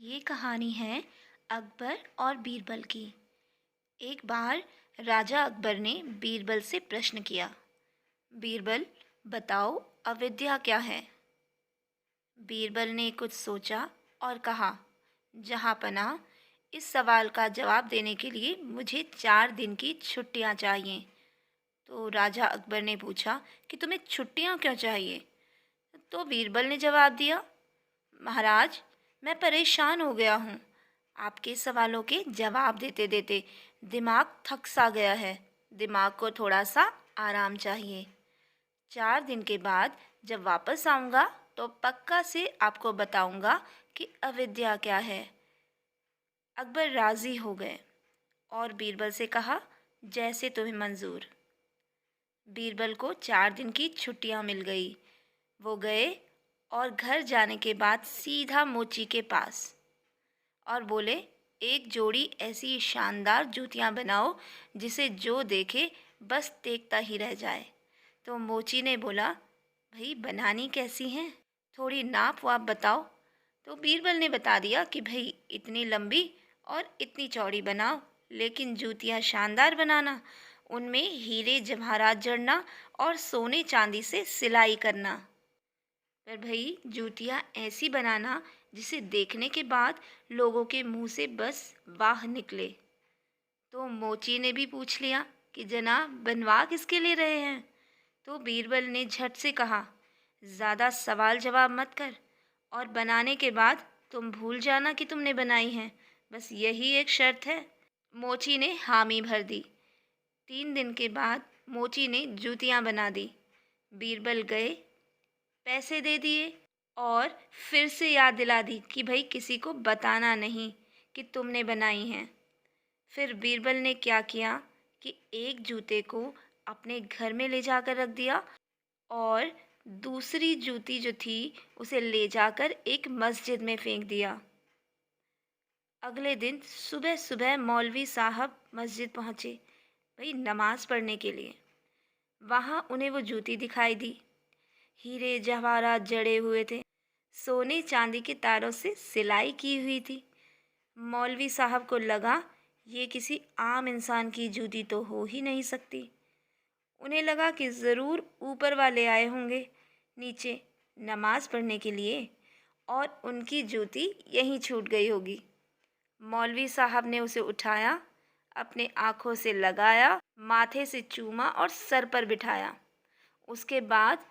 ये कहानी है अकबर और बीरबल की। एक बार राजा अकबर ने बीरबल से प्रश्न किया, बीरबल बताओ अविद्या क्या है। बीरबल ने कुछ सोचा और कहा, जहाँपनाह, इस सवाल का जवाब देने के लिए मुझे 4 दिन की छुट्टियाँ चाहिए। तो राजा अकबर ने पूछा कि तुम्हें छुट्टियाँ क्यों चाहिए। तो बीरबल ने जवाब दिया, महाराज, मैं परेशान हो गया हूँ। आपके सवालों के जवाब देते देते दिमाग थक सा गया है। दिमाग को थोड़ा सा आराम चाहिए। 4 दिन के बाद जब वापस आऊँगा तो पक्का से आपको बताऊँगा कि अविद्या क्या है। अकबर राज़ी हो गए और बीरबल से कहा, जैसे तुम्हें मंजूर। बीरबल को 4 दिन की छुट्टियाँ मिल गई। वो गए और घर जाने के बाद सीधा मोची के पास और बोले, एक जोड़ी ऐसी शानदार जूतियाँ बनाओ जिसे जो देखे बस देखता ही रह जाए। तो मोची ने बोला, भाई बनानी कैसी हैं, थोड़ी नाप वाप बताओ। तो बीरबल ने बता दिया कि भाई इतनी लंबी और इतनी चौड़ी बनाओ, लेकिन जूतियाँ शानदार बनाना, उनमें हीरे जवाहरात जड़ना और सोने चांदी से सिलाई करना। पर भाई जूतियाँ ऐसी बनाना जिसे देखने के बाद लोगों के मुंह से बस वाह निकले। तो मोची ने भी पूछ लिया कि जनाब बनवा किसके लिए रहे हैं। तो बीरबल ने झट से कहा, ज़्यादा सवाल जवाब मत कर और बनाने के बाद तुम भूल जाना कि तुमने बनाई हैं, बस यही एक शर्त है। मोची ने हामी भर दी। 3 दिन के बाद मोची ने जूतियाँ बना दी। बीरबल गए, पैसे दे दिए और फिर से याद दिला दी कि भाई किसी को बताना नहीं कि तुमने बनाई हैं। फिर बीरबल ने क्या किया कि एक जूते को अपने घर में ले जाकर रख दिया और दूसरी जूती जो थी उसे ले जाकर एक मस्जिद में फेंक दिया। अगले दिन सुबह सुबह मौलवी साहब मस्जिद पहुँचे, भाई नमाज पढ़ने के लिए। वहाँ उन्हें वो जूती दिखाई दी। हीरे जवाहरात जड़े हुए थे, सोने चांदी के तारों से सिलाई की हुई थी। मौलवी साहब को लगा ये किसी आम इंसान की जूती तो हो ही नहीं सकती। उन्हें लगा कि ज़रूर ऊपर वाले आए होंगे नीचे नमाज पढ़ने के लिए और उनकी जूती यहीं छूट गई होगी। मौलवी साहब ने उसे उठाया, अपने आँखों से लगाया, माथे से चूमा और सर पर बिठाया। उसके बाद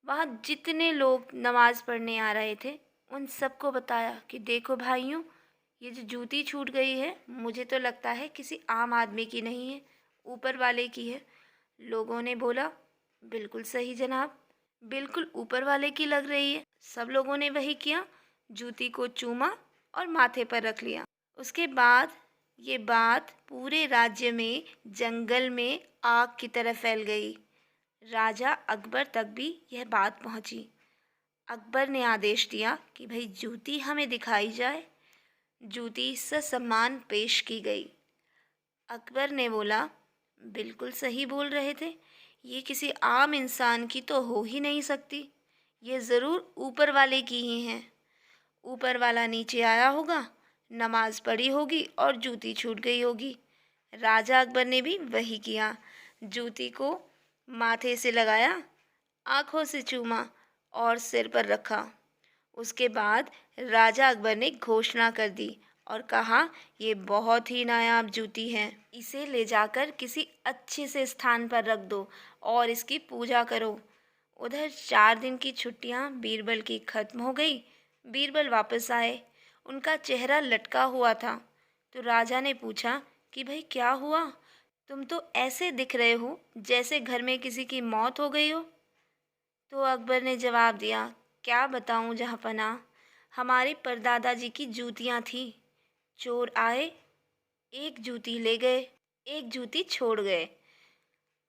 वहाँ जितने लोग नमाज पढ़ने आ रहे थे उन सबको बताया कि देखो भाइयों, ये जो जूती छूट गई है मुझे तो लगता है किसी आम आदमी की नहीं है, ऊपर वाले की है। लोगों ने बोला, बिल्कुल सही जनाब, बिल्कुल ऊपर वाले की लग रही है। सब लोगों ने वही किया, जूती को चूमा और माथे पर रख लिया। उसके बाद ये बात पूरे राज्य में, जंगल में आग की तरह फैल गई। राजा अकबर तक भी यह बात पहुंची। अकबर ने आदेश दिया कि भाई जूती हमें दिखाई जाए। जूती ससम्मान पेश की गई। अकबर ने बोला, बिल्कुल सही बोल रहे थे, ये किसी आम इंसान की तो हो ही नहीं सकती, ये ज़रूर ऊपर वाले की ही हैं। ऊपर वाला नीचे आया होगा, नमाज पढ़ी होगी और जूती छूट गई होगी। राजा अकबर ने भी वही किया, जूती को माथे से लगाया, आँखों से चूमा और सिर पर रखा। उसके बाद राजा अकबर ने घोषणा कर दी और कहा, ये बहुत ही नायाब जूती है, इसे ले जाकर किसी अच्छे से स्थान पर रख दो और इसकी पूजा करो। उधर 4 दिन की छुट्टियां बीरबल की खत्म हो गई। बीरबल वापस आए, उनका चेहरा लटका हुआ था। तो राजा ने पूछा कि भाई क्या हुआ, तुम तो ऐसे दिख रहे हो जैसे घर में किसी की मौत हो गई हो। तो अकबर ने जवाब दिया, क्या बताऊं जहाँपनाह, हमारे परदादा जी की जूतियाँ थीं। चोर आए, एक जूती ले गए, एक जूती छोड़ गए।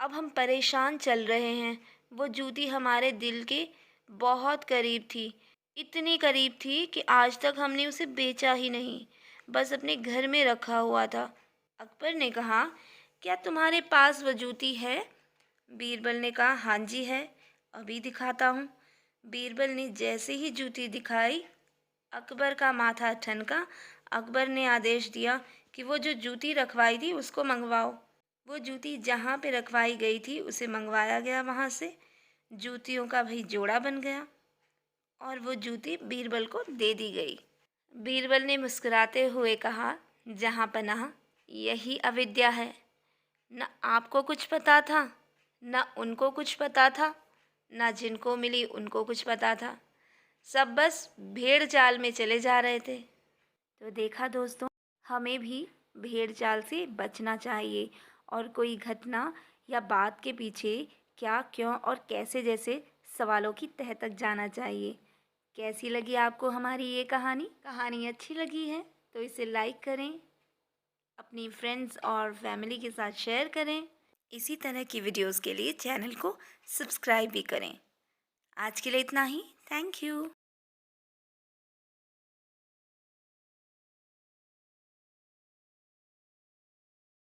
अब हम परेशान चल रहे हैं। वो जूती हमारे दिल के बहुत करीब थी, इतनी करीब थी कि आज तक हमने उसे बेचा ही नहीं, बस अपने घर में रखा हुआ था। अकबर ने कहा, क्या तुम्हारे पास वो जूती है। बीरबल ने कहा, हाँ जी है, अभी दिखाता हूँ। बीरबल ने जैसे ही जूती दिखाई, अकबर का माथा ठनका। अकबर ने आदेश दिया कि वो जो जूती रखवाई थी उसको मंगवाओ। वो जूती जहाँ पे रखवाई गई थी उसे मंगवाया गया। वहाँ से जूतियों का भाई जोड़ा बन गया और वो जूती बीरबल को दे दी गई। बीरबल ने मुस्कुराते हुए कहा, जहाँ पनाह यही अविद्या है। न आपको कुछ पता था, न उनको कुछ पता था, न जिनको मिली उनको कुछ पता था। सब बस भेड़ चाल में चले जा रहे थे। तो देखा दोस्तों, हमें भी भेड़ चाल से बचना चाहिए और कोई घटना या बात के पीछे क्या, क्यों और कैसे जैसे सवालों की तह तक जाना चाहिए। कैसी लगी आपको हमारी ये कहानी अच्छी लगी है तो इसे लाइक करें, अपनी फ्रेंड्स और फैमिली के साथ शेयर करें। इसी तरह की वीडियोस के लिए चैनल को सब्सक्राइब भी करें। आज के लिए इतना ही। Thank you.